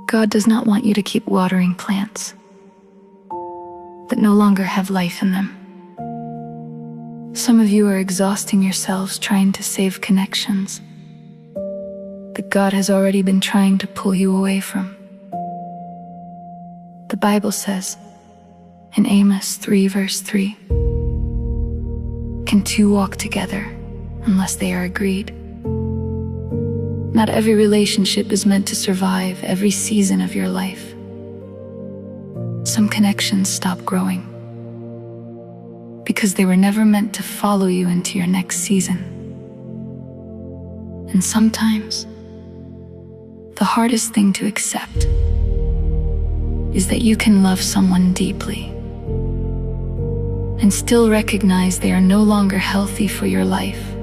God does not want you to keep watering plants that no longer have life in them. Some of you are exhausting yourselves trying to save connections that God has already been trying to pull you away from. The Bible says in Amos 3 verse 3, "Can two walk together unless they are agreed?" Not every relationship is meant to survive every season of your life. Some connections stop growing because they were never meant to follow you into your next season. And sometimes, the hardest thing to accept is that you can love someone deeply and still recognize they are no longer healthy for your life.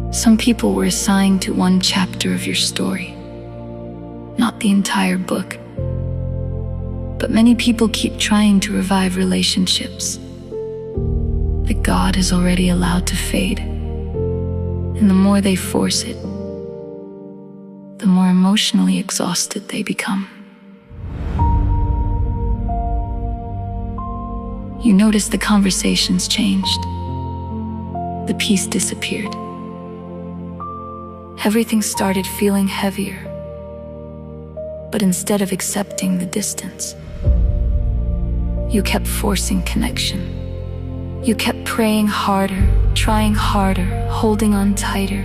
Some people were assigned to one chapter of your story, not the entire book. But many people keep trying to revive relationships that God has already allowed to fade. And the more they force it, the more emotionally exhausted they become. You notice the conversations changed. The peace disappeared. Everything started feeling heavier. But instead of accepting the distance, you kept forcing connection. You kept praying harder, trying harder, holding on tighter.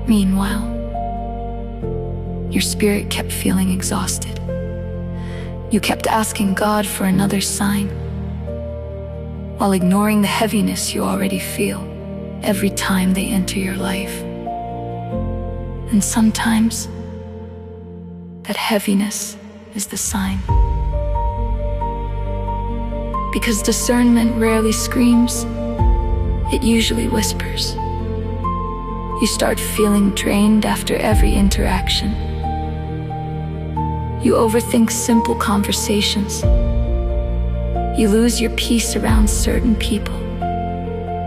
Meanwhile, your spirit kept feeling exhausted. You kept asking God for another sign, while ignoring the heaviness you already feel every time they enter your life. And sometimes, that heaviness is the sign. Because discernment rarely screams, it usually whispers. You start feeling drained after every interaction. You overthink simple conversations. You lose your peace around certain people.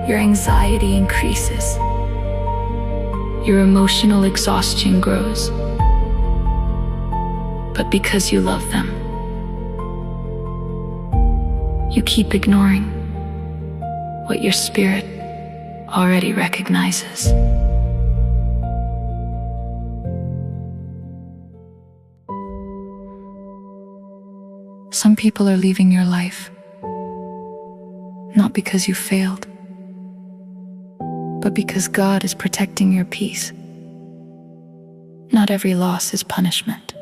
Your anxiety increases. Your emotional exhaustion grows. But because you love them, you keep ignoring what your spirit already recognizes. Some people are leaving your life, not because you failed, but because God is protecting your peace. Not every loss is punishment.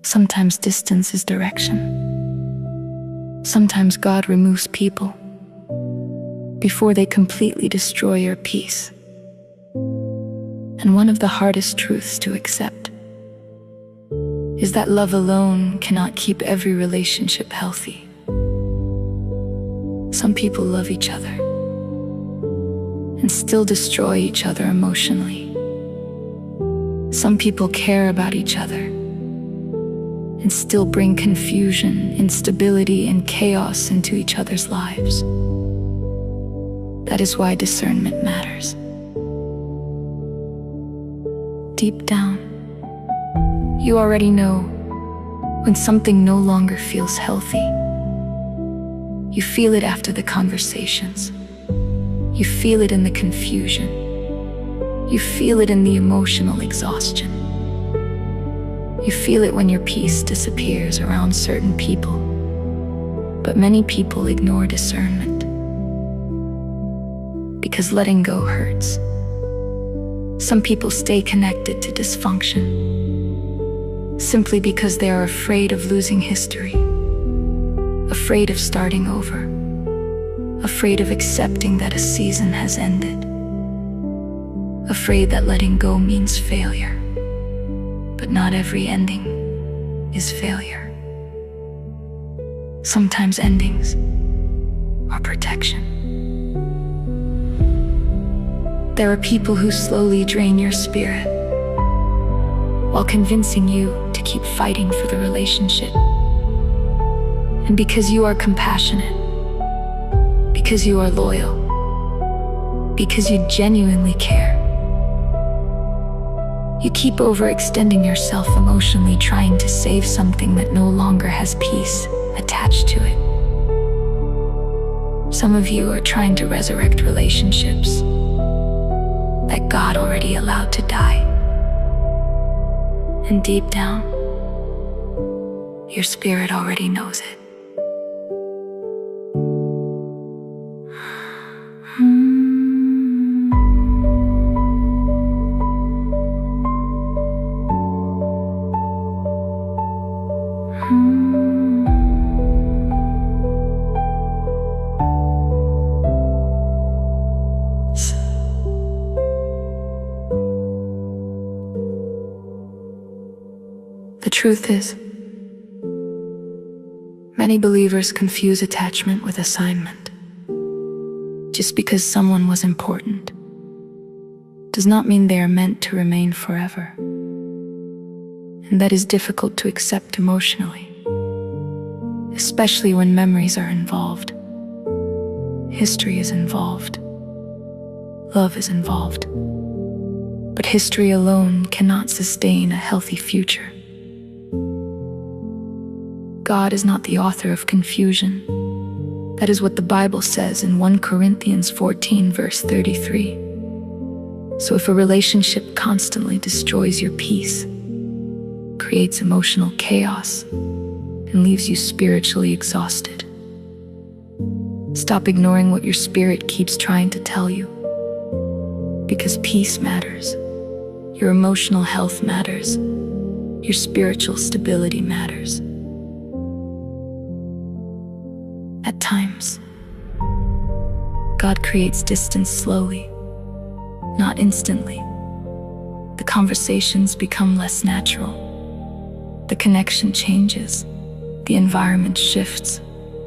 Sometimes distance is direction. Sometimes God removes people before they completely destroy your peace. And one of the hardest truths to accept is that love alone cannot keep every relationship healthy. Some people love each other and still destroy each other emotionally. Some people care about each other and still bring confusion, instability, and chaos into each other's lives. That is why discernment matters. Deep down, you already know when something no longer feels healthy. You feel it after the conversations. You feel it in the confusion. You feel it in the emotional exhaustion. You feel it when your peace disappears around certain people. But many people ignore discernment because letting go hurts. Some people stay connected to dysfunction simply because they are afraid of losing history, afraid of starting over, afraid of accepting that a season has ended, afraid that letting go means failure. But not every ending is failure. Sometimes endings are protection. There are people who slowly drain your spirit while convincing you to keep fighting for the relationship. And because you are compassionate, because you are loyal, because you genuinely care, You keep overextending yourself emotionally, trying to save something that no longer has peace attached to it. Some of you are trying to resurrect relationships that God already allowed to die. And deep down, your spirit already knows it. The truth is, many believers confuse attachment with assignment. Just because someone was important does not mean they are meant to remain forever. And that is difficult to accept emotionally, especially when memories are involved, history is involved, love is involved. But history alone cannot sustain a healthy future. God is not the author of confusion. That is what the Bible says in 1 Corinthians 14, verse 33. So if a relationship constantly destroys your peace, creates emotional chaos, and leaves you spiritually exhausted, stop ignoring what your spirit keeps trying to tell you. Because peace matters. Your emotional health matters. Your spiritual stability matters. At times, God creates distance slowly, not instantly. The conversations become less natural. The connection changes. The environment shifts.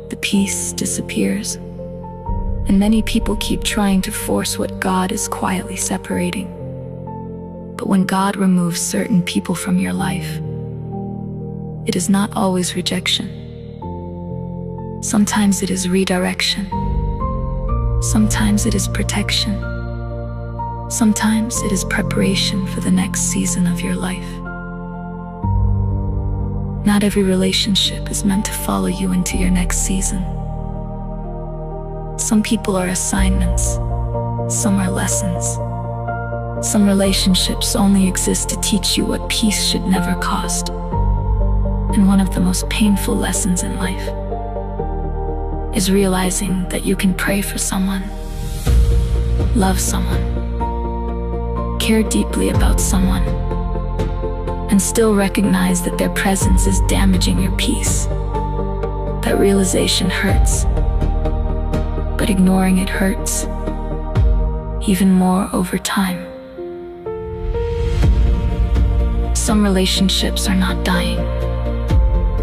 The peace disappears. And many people keep trying to force what God is quietly separating. But when God removes certain people from your life, it is not always rejection. Sometimes it is redirection. Sometimes it is protection. Sometimes it is preparation for the next season of your life. Not every relationship is meant to follow you into your next season. Some people are assignments. Some are lessons. Some relationships only exist to teach you what peace should never cost. And one of the most painful lessons in life is realizing that you can pray for someone, love someone, care deeply about someone, and still recognize that their presence is damaging your peace. That realization hurts, but ignoring it hurts even more over time. Some relationships are not dying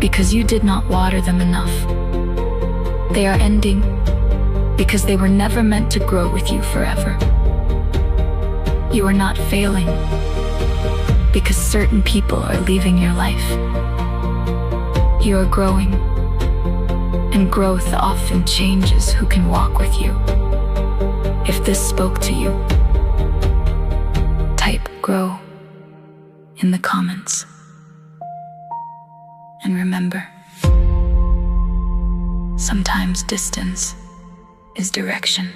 because you did not water them enough. They are ending because they were never meant to grow with you forever. You are not failing because certain people are leaving your life. You are growing, and growth often changes who can walk with you. If this spoke to you, type "grow" in the comments. And remember, sometimes distance is direction.